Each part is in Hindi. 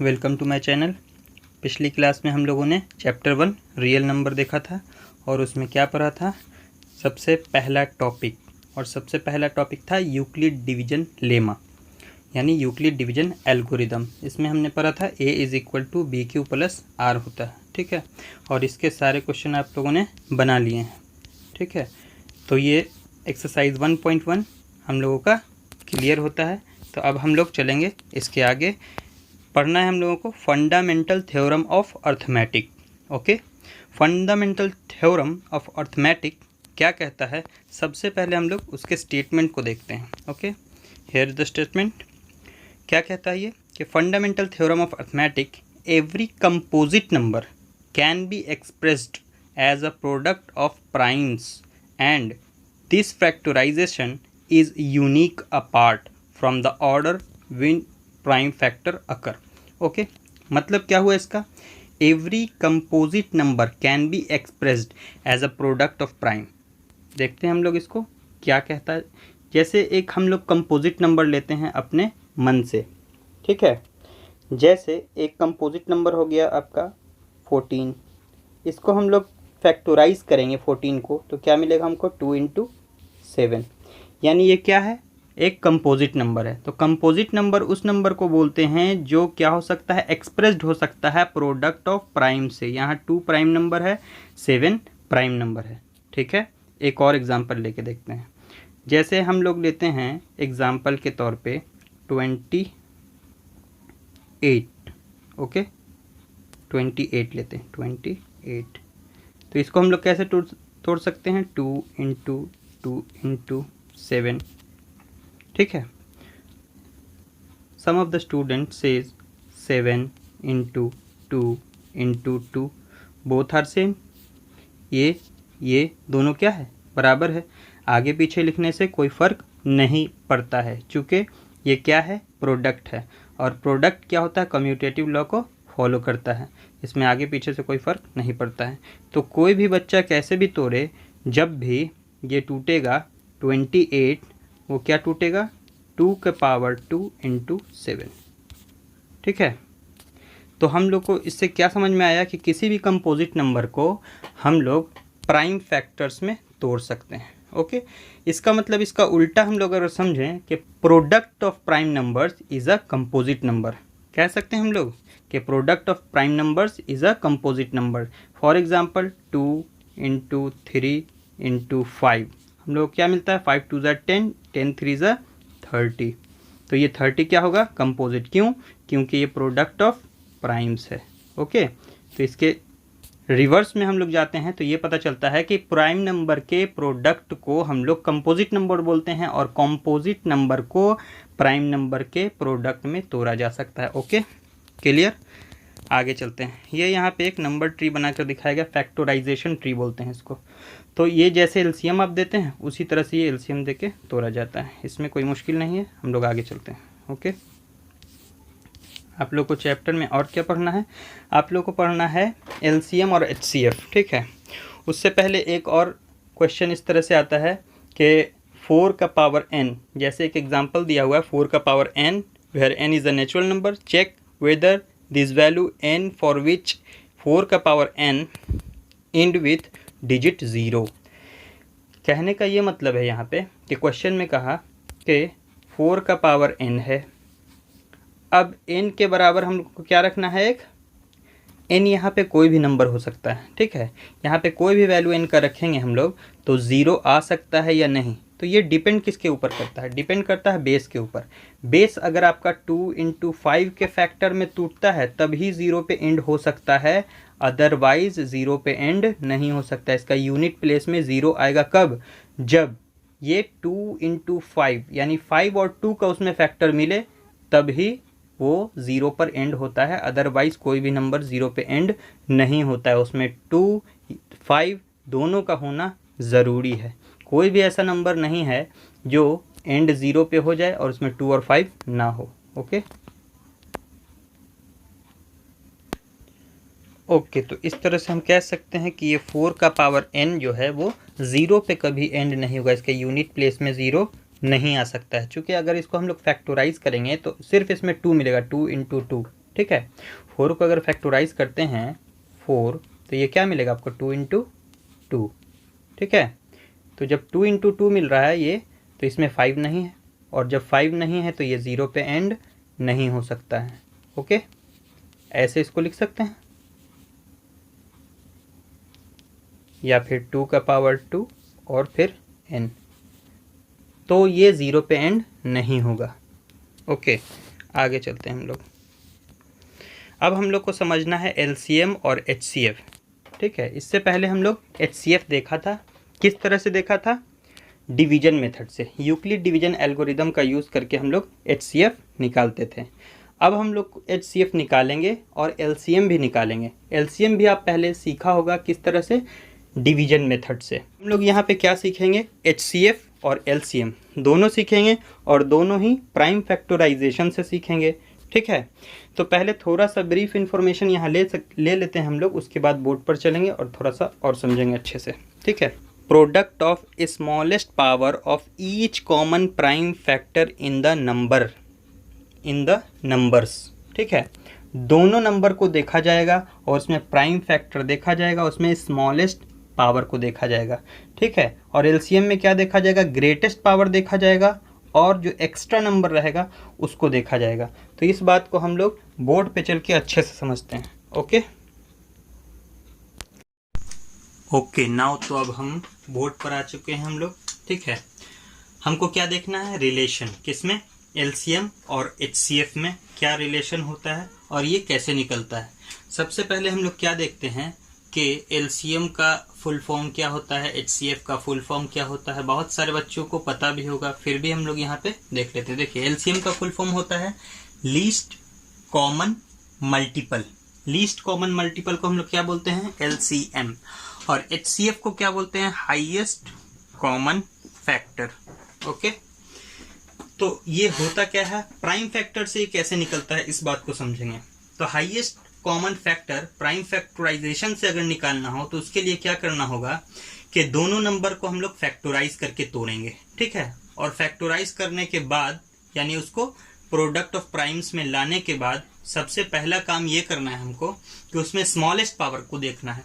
Welcome to my channel. पिछली क्लास में हम लोगों ने चैप्टर 1 रियल नंबर देखा था और उसमें क्या पढ़ा था। सबसे पहला टॉपिक था यूक्लिड डिवीजन लेमा, यानी यूक्लिड डिवीजन एल्गोरिदम। इसमें हमने पढ़ा था a = bq + r होता है, ठीक है। और इसके सारे क्वेश्चन आप लोगों ने बना लिए हैं, ठीक है। तो ये एक्सरसाइज 1.1 हम लोगों का क्लियर होता है। तो अब हम लोग चलेंगे इसके आगे। पढ़ना है हम लोगों को fundamental theorem of arithmetic. Okay, fundamental theorem of arithmetic क्या कहता है, सबसे पहले हम लोग उसके स्टेटमेंट को देखते हैं। Okay, here is the statement. क्या कहता है ये कि fundamental theorem of arithmetic, every composite number can be expressed as a product of primes and this factorization is unique apart from the order when prime factor occur। Okay, मतलब क्या हुआ इसका, every composite number can be expressed as a product of prime. देखते हैं हम लोग इसको क्या कहता है। जैसे एक हम लोग कंपोजिट नंबर लेते हैं अपने मन से, ठीक है। जैसे एक कंपोजिट नंबर हो गया आपका 14, इसको हम लोग फैक्टराइज करेंगे 14 को, तो क्या मिलेगा हमको 2 × 7, यानी ये क्या है, एक कंपोजिट नंबर है। तो कंपोजिट नंबर उस नंबर को बोलते हैं जो क्या हो सकता है, एक्सप्रेस्ड हो सकता है प्रोडक्ट ऑफ प्राइम से। यहाँ 2 प्राइम नंबर है, 7 प्राइम नंबर है, ठीक है। एक और एग्जांपल लेके देखते हैं। जैसे हम लोग लेते हैं एग्जांपल के तौर पे 28, ओके 28 लेते हैं, 28। तो इसको हम लोग कैसे तोड़ सकते हैं, 2 × 2 × 7, ठीक है। Some of the student says 7 × 2 × 2 both are same. ये दोनों क्या है, बराबर है। आगे पीछे लिखने से कोई फ़र्क नहीं पड़ता है, चूँकि ये क्या है, प्रोडक्ट है। और प्रोडक्ट क्या होता है, कम्यूटेटिव लॉ को फॉलो करता है। इसमें आगे पीछे से कोई फ़र्क नहीं पड़ता है। तो कोई भी बच्चा कैसे भी तोड़े, जब भी ये टूटेगा 28, वो क्या टूटेगा, 2 की पावर 2 × 7, ठीक है। तो हम लोग को इससे क्या समझ में आया कि किसी भी कंपोजिट नंबर को हम लोग प्राइम फैक्टर्स में तोड़ सकते हैं। ओके, इसका मतलब इसका उल्टा हम लोग अगर समझें कि product of prime numbers is a composite number, कह सकते हैं हम लोग कि product of prime numbers is a composite number. For example 2 × 3 × 5, हम लोग क्या मिलता है, 5 × 2 = 10, 10 × 3 = 30। तो ये 30 क्या होगा, कंपोजिट। क्यों, क्योंकि ये प्रोडक्ट ऑफ प्राइम्स है। ओके, तो इसके रिवर्स में हम लोग जाते हैं तो ये पता चलता है कि प्राइम नंबर के प्रोडक्ट को हम लोग कंपोजिट नंबर बोलते हैं और कंपोजिट नंबर को प्राइम नंबर के प्रोडक्ट में तोड़ा जा सकता है। Okay, clear. आगे चलते हैं। ये यहाँ पे एक नंबर ट्री बनाकर दिखाया गया, फैक्टराइजेशन ट्री बोलते हैं इसको। तो ये जैसे एलसीएम आप देते हैं उसी तरह से ये एलसीएम देके तोड़ा जाता है, इसमें कोई मुश्किल नहीं है। हम लोग आगे चलते हैं। ओके, आप लोग को चैप्टर में और क्या पढ़ना है, आप लोग को पढ़ना है एलसीएम और एचसीएफ, ठीक है। उससे पहले एक और क्वेश्चन इस तरह से आता है कि 4 का पावर n, जैसे एक एग्जाम्पल दिया हुआ है 4 का power n where n is a natural number, check whether this value n for which 4 का power n and with digit 0। कहने का ये मतलब है यहाँ पे कि क्वेश्चन में कहा कि 4 का पावर n है। अब n के बराबर हम लोग को क्या रखना है, एक n यहाँ पे कोई भी नंबर हो सकता है, ठीक है। यहाँ पे कोई भी वैल्यू n का रखेंगे हम लोग तो 0 आ सकता है या नहीं। तो ये डिपेंड किसके ऊपर करता है, डिपेंड करता है बेस के ऊपर। बेस अगर आपका 2 × 5 के फैक्टर में टूटता है तभी 0 पे एंड हो सकता है, अदरवाइज 0 पे एंड नहीं हो सकता। इसका यूनिट प्लेस में 0 आएगा कब, जब ये 2 × 5 यानी 5 और 2 का उसमें फैक्टर मिले तभी वो 0 पर एंड होता है, अदरवाइज कोई भी नंबर 0 पे एंड नहीं होता है। उसमें 2, 5 दोनों का होना ज़रूरी है। कोई भी ऐसा नंबर नहीं है जो एंड 0 पे हो जाए और उसमें 2 और 5 ना हो। ओके ओके, तो इस तरह से हम कह सकते हैं कि ये 4 का पावर n जो है वो 0 पे कभी एंड नहीं होगा, इसके यूनिट प्लेस में 0 नहीं आ सकता है। चूँकि अगर इसको हम लोग फैक्टराइज करेंगे तो सिर्फ इसमें 2 मिलेगा, 2 × 2, ठीक है। 4 को अगर फैक्टराइज करते हैं 4, तो ये क्या मिलेगा आपको 2 इंटू 2, ठीक है। तो जब 2 इंटू 2 मिल रहा है ये, तो इसमें 5 नहीं है, और जब 5 नहीं है तो ये 0 पे एंड नहीं हो सकता है। ओके, ऐसे इसको लिख सकते हैं, या फिर 2 का पावर 2 और फिर n, तो ये 0 पे एंड नहीं होगा। ओके, आगे चलते हैं हम लोग। अब हम लोग को समझना है LCM और HCF, ठीक है। इससे पहले हम लोग HCF देखा था, किस तरह से देखा था, डिवीजन मेथड से, यूक्लिड डिवीजन एल्गोरिदम का यूज़ करके हम लोग HCF निकालते थे। अब हम लोग HCF निकालेंगे और LCM भी निकालेंगे। LCM भी आप पहले सीखा होगा किस तरह से, डिवीजन मेथड से। हम लोग यहाँ पे क्या सीखेंगे, HCF और LCM दोनों सीखेंगे, और दोनों ही प्राइम फैक्टराइजेशन से सीखेंगे, ठीक है। तो पहले थोड़ा सा ब्रीफ इन्फॉर्मेशन यहाँ ले लेते हैं हम लोग, उसके बाद बोर्ड पर चलेंगे और थोड़ा सा और समझेंगे अच्छे से, ठीक है। Product of smallest power of each common prime factor in the numbers, ठीक है। दोनों नंबर को देखा जाएगा और उसमें प्राइम फैक्टर देखा जाएगा, उसमें स्मॉलेस्ट पावर को देखा जाएगा, ठीक है। और LCM में क्या देखा जाएगा, ग्रेटेस्ट पावर देखा जाएगा, और जो एक्स्ट्रा नंबर रहेगा उसको देखा जाएगा। तो इस बात को हम लोग बोर्ड पे चल के अच्छे से समझते हैं। ओके नाउ तो अब हम बोर्ड पर आ चुके हैं हम लोग, ठीक है। हमको क्या देखना है, रिलेशन, किसमें, LCM और HCF में क्या रिलेशन होता है और ये कैसे निकलता है। सबसे पहले हम लोग क्या देखते हैं कि LCM का फुल फॉर्म क्या होता है, HCF का फुल फॉर्म क्या होता है। बहुत सारे बच्चों को पता भी होगा, फिर भी हम लोग यहाँ पे देख लेते हैं। देखिए, LCM का फुल फॉर्म होता है least common multiple. Least common multiple को हम लोग क्या बोलते हैं, LCM। और HCF को क्या बोलते हैं, हाईएस्ट कॉमन फैक्टर। ओके, तो ये होता क्या है, प्राइम फैक्टर से कैसे निकलता है इस बात को समझेंगे। तो highest common factor prime factorization से अगर निकालना हो तो उसके लिए क्या करना होगा कि दोनों नंबर को हम लोग फैक्टराइज करके तोड़ेंगे, ठीक है। और फैक्टराइज करने के बाद, यानी उसको प्रोडक्ट ऑफ प्राइम्स में लाने के बाद, सबसे पहला काम ये करना है हमको कि उसमें स्मॉलेस्ट पावर को देखना है।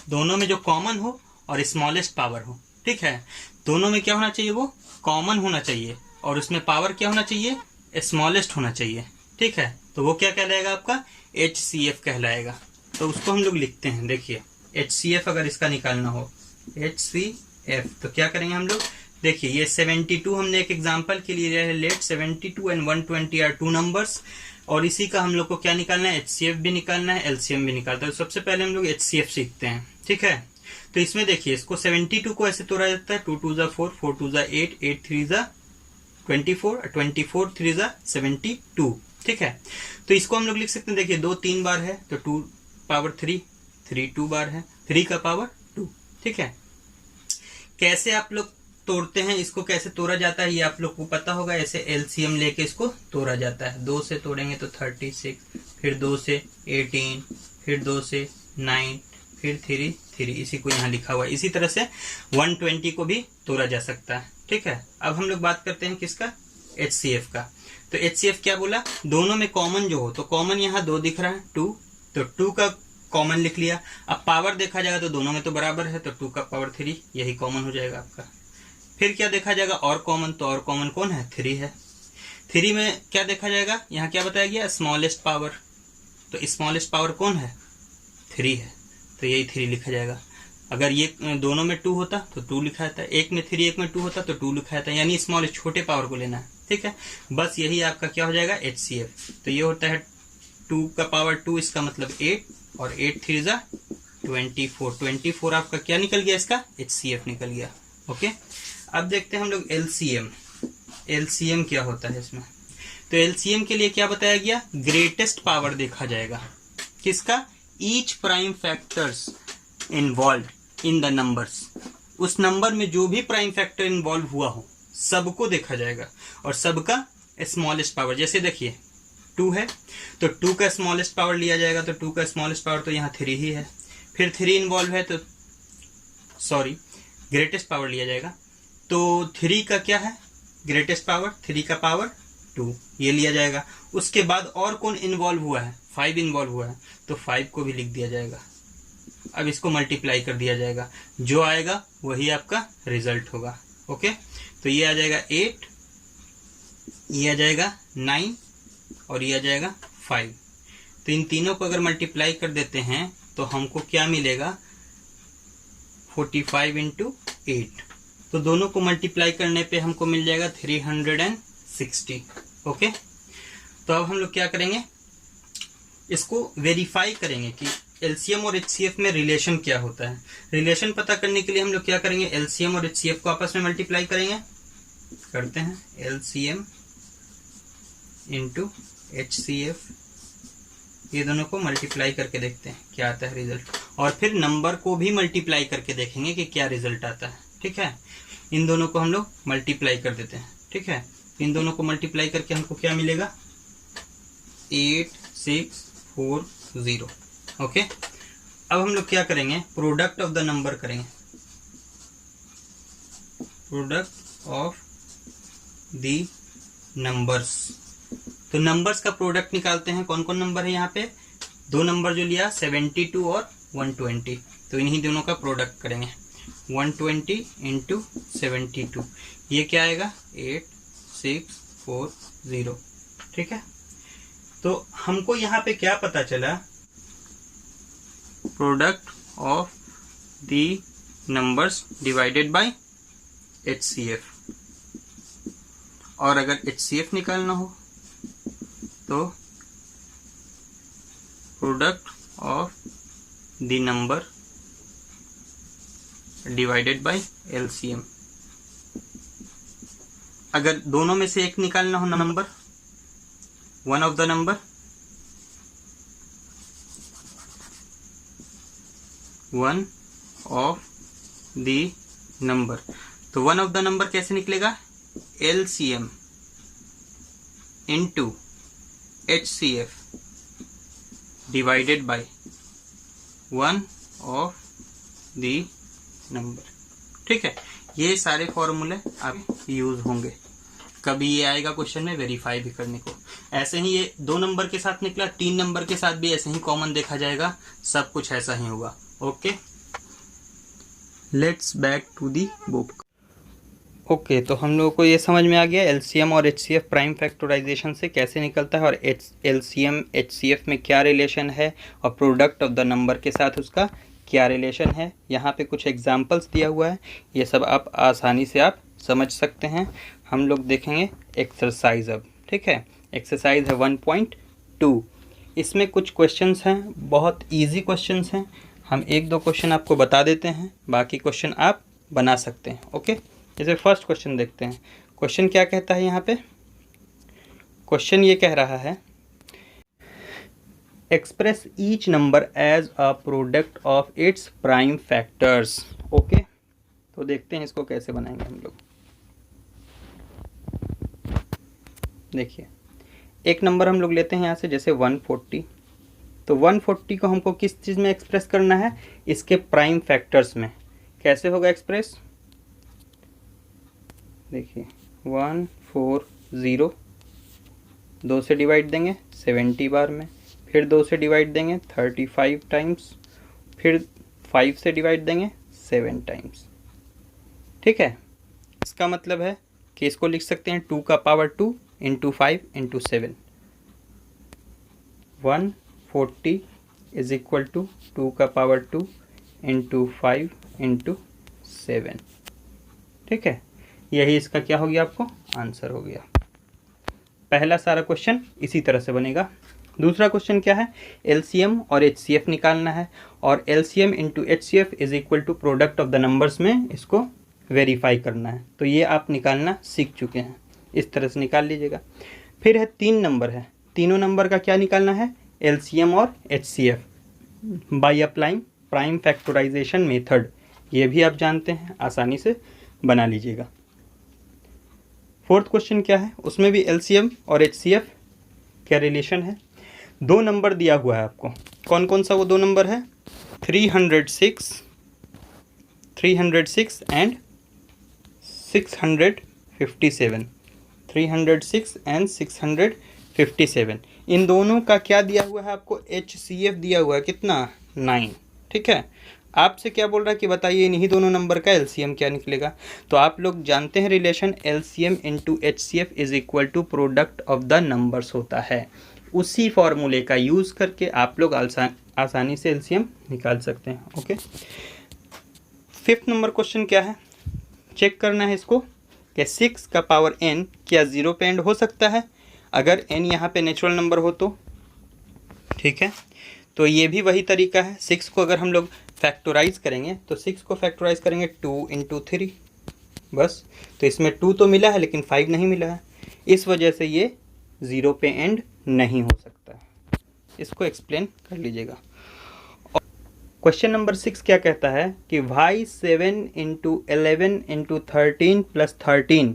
दोनों में जो कॉमन हो और स्मॉलेस्ट पावर हो, ठीक है। दोनों में क्या होना चाहिए, वो कॉमन होना चाहिए, और उसमें पावर क्या होना चाहिए, स्मॉलेस्ट होना चाहिए, ठीक है। तो वो क्या कहलाएगा, आपका HCF कहलाएगा। तो उसको हम लोग लिखते हैं। देखिए, HCF अगर इसका निकालना हो, HCF, तो क्या करेंगे हम लोग, देखिए ये 72 हमने एक एग्जांपल के लिए है, लेट 72 एंड 120 आर 2 नंबर्स, और इसी का हम लोग को क्या निकालना है, HCF भी निकालना है, LCM भी निकालना है। तो सबसे पहले हम लोग HCF सीखते हैं, ठीक है। तो इसमें देखिए, इसको 72 को ऐसे तोड़ा जाता है, 2 2 जा 4, 4 2 जा 8, 8 3 जा 24, 24 3 जा 72, ठीक है। तो इसको हम लोग लिख सकते हैं, देखिए 2 3 बार है तो 2 पावर 3, 3 2 बार है, 3 का पावर 2, ठीक है। कैसे आप लोग तोड़ते हैं, इसको कैसे तोड़ा जाता है ये आप लोग को पता होगा। ऐसे LCM लेके इसको तोड़ा जाता है। 2 से तोड़ेंगे तो 36, फिर 2 से 18, फिर 2 से 9, फिर 3 3, इसी को यहाँ लिखा हुआ है। इसी तरह से 120 को भी तोड़ा जा सकता है, ठीक है। अब हम लोग बात करते हैं किसका, HCF का। तो HCF क्या बोला, दोनों में कॉमन जो हो, तो कॉमन यहाँ 2 दिख रहा है, 2, तो 2 का कॉमन लिख लिया। अब पावर देखा जाएगा तो दोनों में तो बराबर है, तो 2 का पावर 3, यही कॉमन हो जाएगा आपका। फिर क्या देखा जाएगा, और कॉमन, तो और कॉमन कौन है, 3 है। 3 में क्या देखा जाएगा, यहाँ क्या बताया गया, स्मॉलेस्ट पावर, तो स्मॉलेस्ट पावर कौन है, 3 है, तो यही 3 लिखा जाएगा। अगर ये दोनों में 2 होता तो 2 लिखा जाता है, एक में 3 एक में 2 होता तो 2 लिखा जाता है, यानी स्मॉलेस्ट छोटे पावर को लेना है, ठीक है। बस यही आपका क्या हो जाएगा, HCF। तो ये होता है 2 का पावर 2, इसका मतलब 8, और 8 3 जा 24, 24 आपका क्या निकल गया, इसका HCF निकल गया। ओके, अब देखते हैं हम लोग LCM। LCM क्या होता है इसमें, तो LCM के लिए क्या बताया गया, ग्रेटेस्ट पावर देखा जाएगा, किसका, each prime factors involve in the numbers. उस नंबर में जो भी प्राइम फैक्टर इन्वॉल्व हुआ हो सबको देखा जाएगा, और सबका स्मॉलेस्ट पावर। जैसे देखिए 2 है तो 2 का स्मॉलेस्ट पावर लिया जाएगा, तो 2 का स्मॉलेस्ट पावर तो यहाँ 3 ही है। फिर 3 इन्वॉल्व है तो ग्रेटेस्ट पावर लिया जाएगा, तो 3 का क्या है, ग्रेटेस्ट पावर, 3 का पावर 2 ये लिया जाएगा। उसके बाद और कौन इन्वॉल्व हुआ है, 5 इन्वॉल्व हुआ है, तो 5 को भी लिख दिया जाएगा। अब इसको मल्टीप्लाई कर दिया जाएगा, जो आएगा वही आपका रिजल्ट होगा। ओके, तो ये आ जाएगा 8, ये आ जाएगा 9 और ये आ जाएगा 5। तो इन तीनों को अगर मल्टीप्लाई कर देते हैं तो हमको क्या मिलेगा, 45 इंटू 8। तो दोनों को मल्टीप्लाई करने पे हमको मिल जाएगा 360। ओके, तो अब हम लोग क्या करेंगे, इसको वेरीफाई करेंगे कि एलसीएम और एचसीएफ में रिलेशन क्या होता है। रिलेशन पता करने के लिए हम लोग क्या करेंगे, एलसीएम और एचसीएफ को आपस में मल्टीप्लाई करेंगे। करते हैं एलसीएम इंटू एचसीएफ, ये दोनों को मल्टीप्लाई करके देखते हैं क्या आता है रिजल्ट, और फिर नंबर को भी मल्टीप्लाई करके देखेंगे कि क्या रिजल्ट आता है। ठीक है, इन दोनों को हम लोग मल्टीप्लाई कर देते हैं। ठीक है, इन दोनों को मल्टीप्लाई करके हमको क्या मिलेगा, 8640। ओके, अब हम लोग क्या करेंगे, प्रोडक्ट ऑफ द नंबर करेंगे। प्रोडक्ट ऑफ द नंबर्स, तो नंबर्स का प्रोडक्ट निकालते हैं। कौन कौन नंबर है यहाँ पे, 2 नंबर जो लिया 72 और 120, तो इन्हीं दोनों का प्रोडक्ट करेंगे। 120 इंटू 72, ये क्या आएगा, 8640। ठीक है, तो हमको यहाँ पे क्या पता चला, product of the numbers divided by HCF. और अगर एचसीएफ निकालना हो तो product of the number divided by LCM. अगर दोनों में से एक निकालना हो number, one of the number, one of the number, तो वन ऑफ द नंबर कैसे निकलेगा, LCM into HCF divided by one of the number. ठीक है, ये सारे फॉर्मूले आप यूज होंगे, कभी ये आएगा क्वेश्चन में वेरीफाई भी करने को। ऐसे ही ये 2 नंबर के साथ निकला, 3 नंबर के साथ भी ऐसे ही कॉमन देखा जाएगा, सब कुछ ऐसा ही होगा। Okay, let's back to the book. Okay, तो हम लोगों को ये समझ में आ गया एलसीएम और एचसीएफ प्राइम फैक्टराइजेशन से कैसे निकलता है, और एलसीएम एचसीएफ में क्या रिलेशन है, और प्रोडक्ट ऑफ द नंबर के साथ उसका क्या रिलेशन है। यहाँ पे कुछ एग्जांपल्स दिया हुआ है, ये सब आप आसानी से आप समझ सकते हैं। हम लोग देखेंगे एक्सरसाइज अब। ठीक है, एक्सरसाइज है 1.2। इसमें कुछ क्वेश्चंस हैं, बहुत इजी क्वेश्चंस हैं। हम 1-2 क्वेश्चन आपको बता देते हैं, बाकी क्वेश्चन आप बना सकते हैं। ओके, जैसे फर्स्ट क्वेश्चन देखते हैं। क्वेश्चन क्या कहता है यहाँ पे, क्वेश्चन ये कह रहा है express each number as a product of its prime factors. Okay, तो देखते हैं इसको कैसे बनाएंगे हम लोग। देखिए, एक नंबर हम लोग लेते हैं यहाँ से, जैसे 140। तो 140 को हमको किस चीज़ में एक्सप्रेस करना है, इसके प्राइम फैक्टर्स में। कैसे होगा एक्सप्रेस, देखिए 140, 2 से डिवाइड देंगे 70 बार में, फिर 2 से डिवाइड देंगे 35 टाइम्स, फिर 5 से डिवाइड देंगे 7 टाइम्स। ठीक है, इसका मतलब है कि इसको लिख सकते हैं 2 का power 2 into 5 into 7। 140 is equal to 2 का पावर 2 इंटू 5 इंटू 7। ठीक है, यही इसका क्या हो गया, आपको आंसर हो गया। पहला सारा क्वेश्चन इसी तरह से बनेगा। दूसरा क्वेश्चन क्या है, एलसीएम और एचसीएफ निकालना है, और LCM into HCF is equal to product of the numbers में इसको वेरीफाई करना है। तो ये आप निकालना सीख चुके हैं, इस तरह से निकाल लीजिएगा। फिर है 3 नंबर है, तीनों नंबर का क्या निकालना है, एलसीएम और HCF by applying prime factorization method. ये भी आप जानते हैं, आसानी से बना लीजिएगा। फोर्थ क्वेश्चन क्या है, उसमें भी एलसीएम और एचसीएफ क्या रिलेशन है। 2 नंबर दिया हुआ है आपको, कौन कौन सा वो 2 नंबर है, 306 एंड 657। 306 एंड 657। इन दोनों का क्या दिया हुआ है आपको, HCF दिया हुआ है कितना, 9। ठीक है, आपसे क्या बोल रहा है कि बताइए इन्हीं दोनों नंबर का LCM क्या निकलेगा। तो आप लोग जानते हैं relation LCM into HCF is equal to product of the numbers होता है। उसी फॉर्मूले का यूज़ करके आप लोग आसानी से LCM निकाल सकते हैं। ओके, 5th नंबर क्वेश्चन क्या है, चेक करना है इसको कि 6 का पावर n क्या 0 पे एंड हो सकता है। अगर n यहाँ पे नेचुरल नंबर हो तो ठीक है, तो ये भी वही तरीका है। 6 को अगर हम लोग फैक्टराइज करेंगे तो 6 को फैक्टराइज करेंगे 2 इंटू 3 बस। तो इसमें 2 तो मिला है लेकिन 5 नहीं मिला है, इस वजह से ये 0 पे एंड नहीं हो सकता है। इसको एक्सप्लेन कर लीजिएगा। क्वेश्चन नंबर 6 क्या कहता है कि why 7 into 11 into 13 plus 13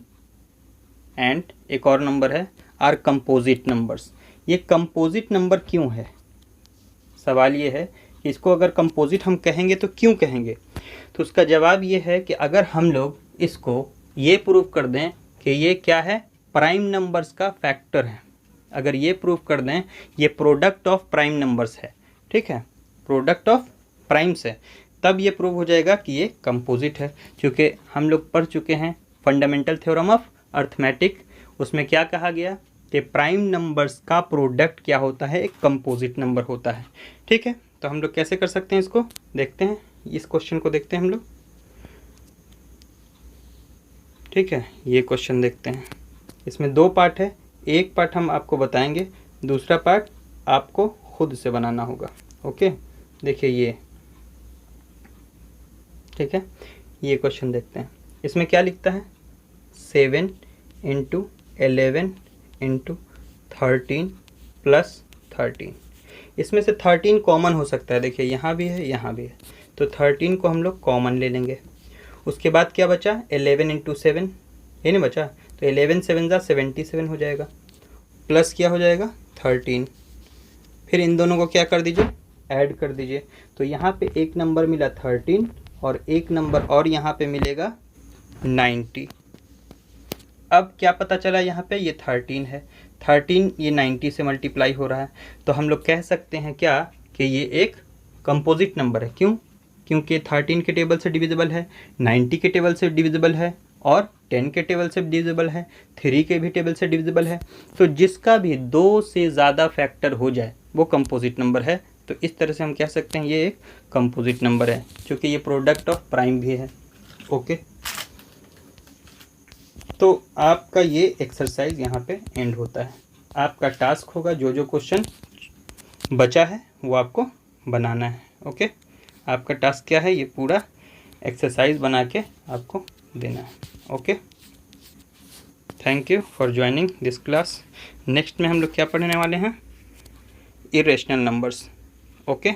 and एक और नंबर है आर कंपोजिट नंबर्स। ये कंपोजिट नंबर क्यों है, सवाल ये है कि इसको अगर कंपोजिट हम कहेंगे तो क्यों कहेंगे। तो उसका जवाब ये है कि अगर हम लोग इसको ये प्रूव कर दें कि ये क्या है, प्राइम नंबर्स का फैक्टर है, अगर ये प्रूव कर दें ये प्रोडक्ट ऑफ प्राइम नंबर्स है, ठीक है, प्रोडक्ट ऑफ प्राइम्स है, तब ये प्रूव हो जाएगा कि ये कंपोजिट है। क्योंकि हम लोग पढ़ चुके हैं फंडामेंटल थ्योरम ऑफ अर्थमेटिक, उसमें क्या कहा गया कि प्राइम नंबर्स का प्रोडक्ट क्या होता है, एक कंपोजिट नंबर होता है। ठीक है, तो हम लोग कैसे कर सकते हैं इसको देखते हैं, इस क्वेश्चन को देखते हैं हम लोग। ठीक है, ये क्वेश्चन देखते हैं, इसमें 2 पार्ट है, एक पार्ट हम आपको बताएंगे, दूसरा पार्ट आपको खुद से बनाना होगा। ओके, देखिए ये, ठीक है, ये क्वेश्चन देखते हैं। इसमें क्या लिखता है, 7 इंटू 11 इंटू 13 प्लस 13। इसमें से 13 कॉमन हो सकता है, देखिए यहाँ भी है यहाँ भी है, तो 13 को हम लोग कॉमन ले लेंगे। उसके बाद क्या बचा, 11 इंटू 7, ये नहीं बचा, तो 11 7 जा 77 हो जाएगा, प्लस क्या हो जाएगा 13। फिर इन दोनों को क्या कर दीजिए, ऐड कर दीजिए। तो यहाँ पे एक नंबर मिला 13 और एक नंबर और यहाँ पे मिलेगा 90। अब क्या पता चला, यहाँ पे ये 13 है, 13 ये 90 से मल्टीप्लाई हो रहा है, तो हम लोग कह सकते हैं क्या कि ये एक कंपोजिट नंबर है। क्यों, क्योंकि 13 के टेबल से डिविजिबल है, 90 के टेबल से डिविजिबल है और 10 के टेबल से डिविजिबल है, 3 के भी टेबल से डिविजिबल है। तो जिसका भी 2 से ज़्यादा फैक्टर हो जाए वो कंपोजिट नंबर है। तो इस तरह से हम कह सकते हैं ये एक कंपोजिट नंबर है, क्योंकि ये प्रोडक्ट ऑफ प्राइम भी है। ओके, तो आपका ये एक्सरसाइज यहाँ पे एंड होता है। आपका टास्क होगा जो जो क्वेश्चन बचा है वो आपको बनाना है। ओके, आपका टास्क क्या है, ये पूरा एक्सरसाइज बना के आपको देना है। Okay, thank you for joining this class. Next में हम लोग क्या पढ़ने वाले हैं, इरेशनल नंबर्स। ओके।